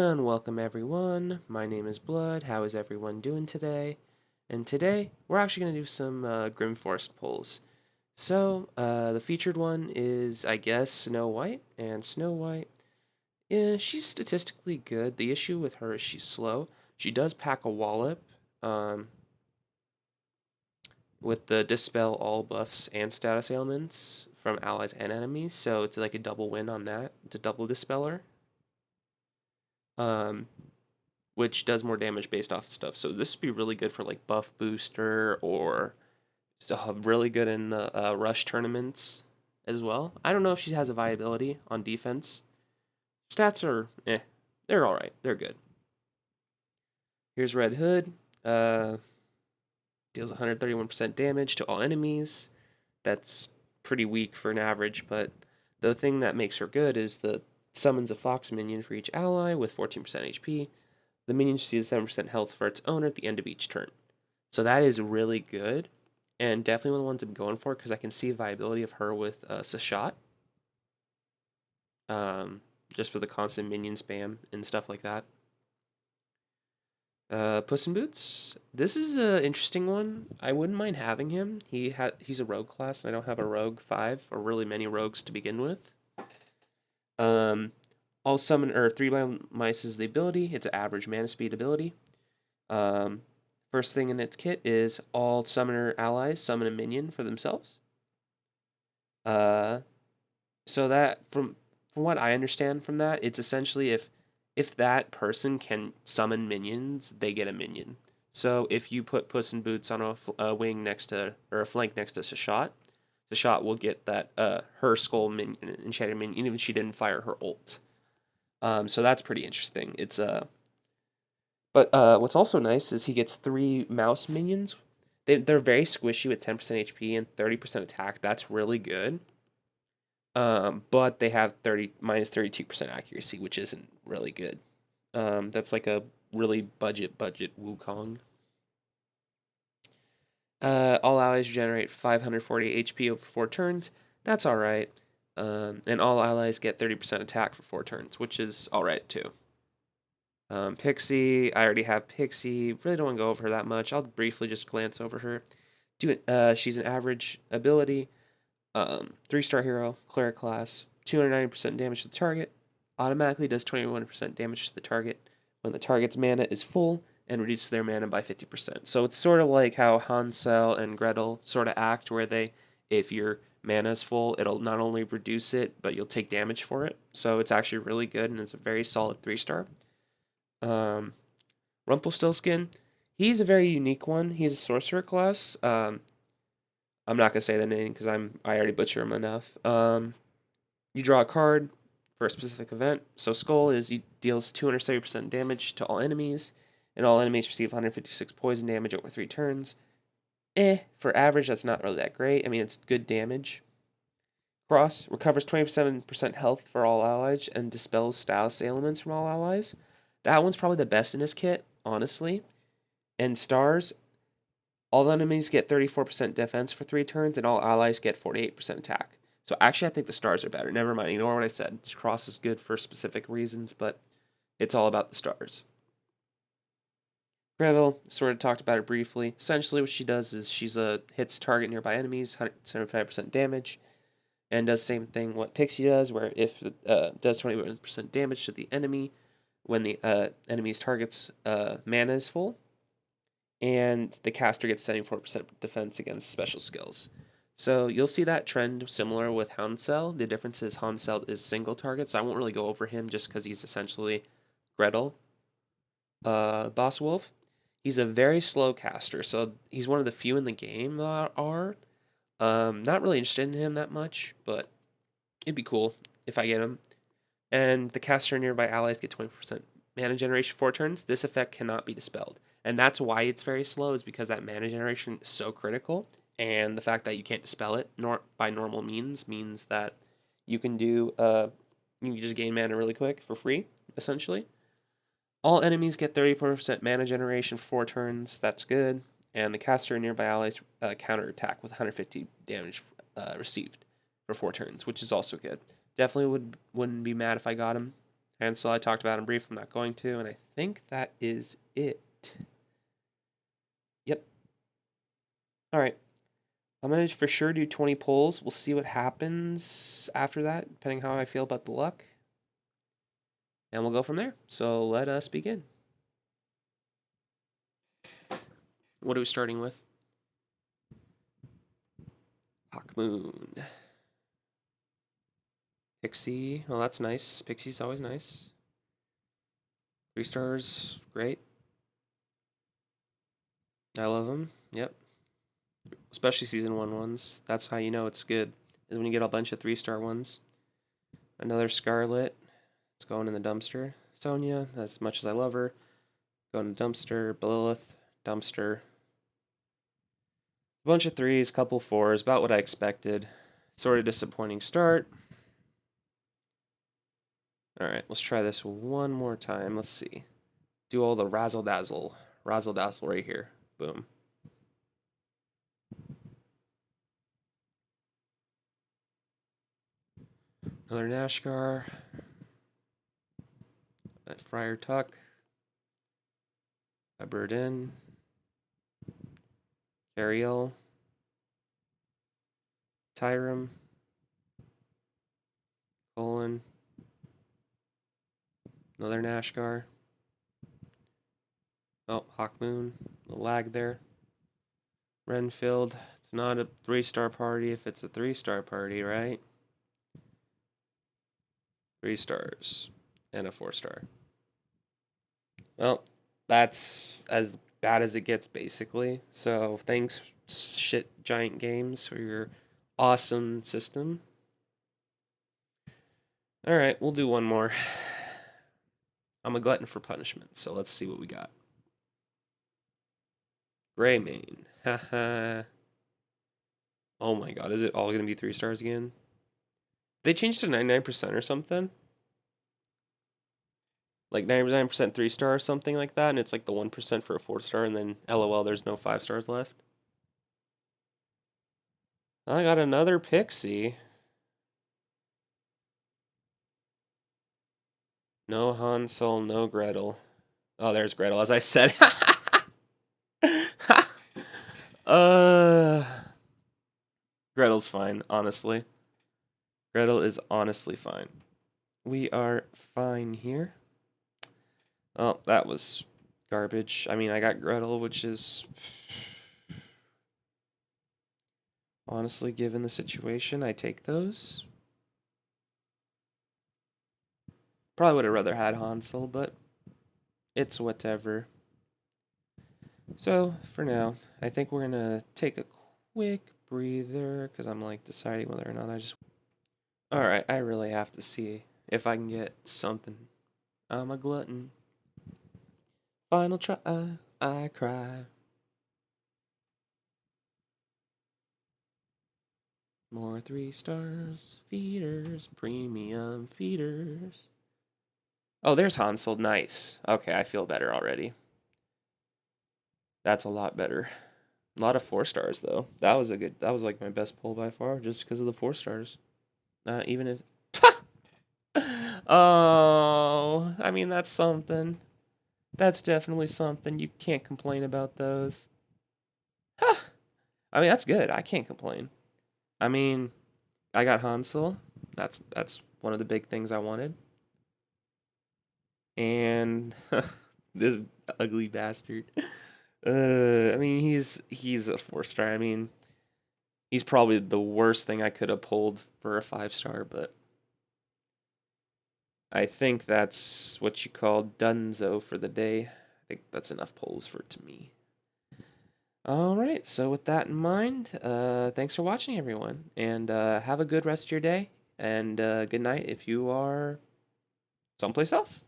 And welcome everyone. My name is Blood. How is everyone doing today? And today we're actually going to do some Grimforest pulls. The featured one is, I guess, Snow White. And Snow White, yeah, she's statistically good. The issue with her is she's slow. She does pack a wallop um, with the dispel all buffs and status ailments from allies and enemies. So it's like a double win on that. It's a double dispeller. Um, which does more damage based off of stuff. So this would be really good for like buff booster or really good in the rush tournaments as well. I don't know if she has a viability on defense. Stats are they're all right. They're good. Here's Red Hood. Deals 131% damage to all enemies. That's pretty weak for an average, but the thing that makes her good is the summons a fox minion for each ally with 14% HP. The minion receives 7% health for its owner at the end of each turn. So that is really good, and definitely one of the ones I'm going for because I can see viability of her with Sashat, just for the constant minion spam and stuff like that. Puss in Boots. This is an interesting one. I wouldn't mind having him. He's a rogue class, and I don't have a rogue 5 or really many rogues to begin with. All summon or 3 by mice is the ability. It's an average mana speed ability. First thing in its kit is all summoner allies summon a minion for themselves. Uh, so that from what I understand from that, it's essentially if that person can summon minions, they get a minion. So if you put Puss in Boots on a wing next to or a flank next to Sashat, Sashat will get that her skull minion, enchanted minion, even if she didn't fire her ult. So that's pretty interesting. But what's also nice is he gets 3 mouse minions. They're very squishy with 10% HP and 30% attack. That's really good. But they have 30 minus 32% accuracy, which isn't really good. That's like a really budget Wukong. All allies generate 540 HP over 4 turns. That's all right. And all allies get 30% attack for 4 turns, which is all right too. Pixie, I already have Pixie. Really don't want to go over her that much. I'll briefly just glance over her. She's an average ability. 3-star hero, cleric class. 290% damage to the target. Automatically does 21% damage to the target when the target's mana is full and reduces their mana by 50%. So it's sort of like how Hansel and Gretel sort of act, where if your mana is full, it'll not only reduce it, but you'll take damage for it. So it's actually really good, and it's a very solid 3-star. Rumpelstiltskin, he's a very unique one. He's a sorcerer class. I'm not gonna say the name because I already butcher him enough. You draw a card for a specific event. So Skull deals 270% damage to all enemies, and all enemies receive 156 poison damage over 3 turns. For average, that's not really that great. I mean, it's good damage. Cross recovers 27% health for all allies and dispels status ailments from all allies. That one's probably the best in his kit, honestly. And stars, all enemies get 34% defense for 3 turns, and all allies get 48% attack. So actually, I think the stars are better. Never mind, ignore what I said. Cross is good for specific reasons, but it's all about the stars. Gretel, sort of talked about it briefly. Essentially, what she does is hits target nearby enemies, 175% damage, and does the same thing what Pixie does, where if it does 21% damage to the enemy when the enemy's target's mana is full, and the caster gets 74% defense against special skills. So you'll see that trend similar with Hansel. The difference is Hansel is single target, so I won't really go over him just because he's essentially Gretel. Boss Wolf, he's a very slow caster, so he's one of the few in the game that are. Not really interested in him that much, but it'd be cool if I get him. And the caster and nearby allies get 20% mana generation 4 turns. This effect cannot be dispelled. And that's why it's very slow, is because that mana generation is so critical. And the fact that you can't dispel it by normal means that you can you can just gain mana really quick for free, essentially. All enemies get 34% mana generation for 4 turns. That's good. And the caster and nearby allies counter attack with 150 damage received for 4 turns, which is also good. Definitely wouldn't be mad if I got him. And so I talked about him briefly. I'm not going to, and I think that is it. Yep. All right. I'm gonna for sure do 20 pulls. We'll see what happens after that, depending how I feel about the luck, and we'll go from there. So let us begin. What are we starting with? Hawk Moon. Pixie. Well, that's nice. Pixie's always nice. 3 stars, great. I love them. Yep. Especially season 1 ones. That's how you know it's good, is when you get a bunch of 3-star ones. Another Scarlet. It's going in the dumpster. Sonia, as much as I love her, going in the dumpster. Lilith, dumpster. A bunch of 3s, couple 4s, about what I expected. Sort of disappointing start. Alright, let's try this one more time. Let's see. Do all the razzle dazzle. Razzle dazzle right here. Boom. Another Nashgar. That Friar Tuck. A Burden. Ariel. Tyrum. Colon. Another Nashgar. Oh, Hawkmoon. A lag there. Renfield. It's not a 3-star party if it's a 3-star party, right? 3 stars. And a 4-star. Well, that's as bad as it gets, basically. So, thanks, Shit Giant Games, for your awesome system. Alright, we'll do one more. I'm a glutton for punishment, so let's see what we got. Greymane. Haha. Oh my god, is it all going to be 3 stars again? They changed to 99% or something? Like 99% 3-star or something like that, and it's like the 1% for a 4-star, and then LOL, there's no 5 stars left. I got another Pixie. No Hansel, no Gretel. Oh, there's Gretel, as I said. Gretel's fine, honestly. Gretel is honestly fine. We are fine here. Oh, that was garbage. I mean, I got Gretel, which is... honestly, given the situation, I take those. Probably would have rather had Hansel, but it's whatever. So, for now, I think we're gonna take a quick breather, because I'm like deciding whether or not I just... Alright, I really have to see if I can get something. I'm a glutton. Final try, I cry. More 3 stars, feeders, premium feeders. Oh, there's Hansel, nice. Okay, I feel better already. That's a lot better. A lot of 4 stars though. That was like my best pull by far, just because of the 4 stars. Even if... Oh, I mean, that's something. That's definitely something. You can't complain about those. I mean, that's good. I can't complain. I mean, I got Hansel. That's one of the big things I wanted. And this ugly bastard. I mean, he's a 4-star. I mean, he's probably the worst thing I could have pulled for a 5-star, but I think that's what you call dunzo for the day. I think that's enough pulls for to me. All right, so with that in mind, thanks for watching, everyone, and have a good rest of your day, and good night if you are someplace else.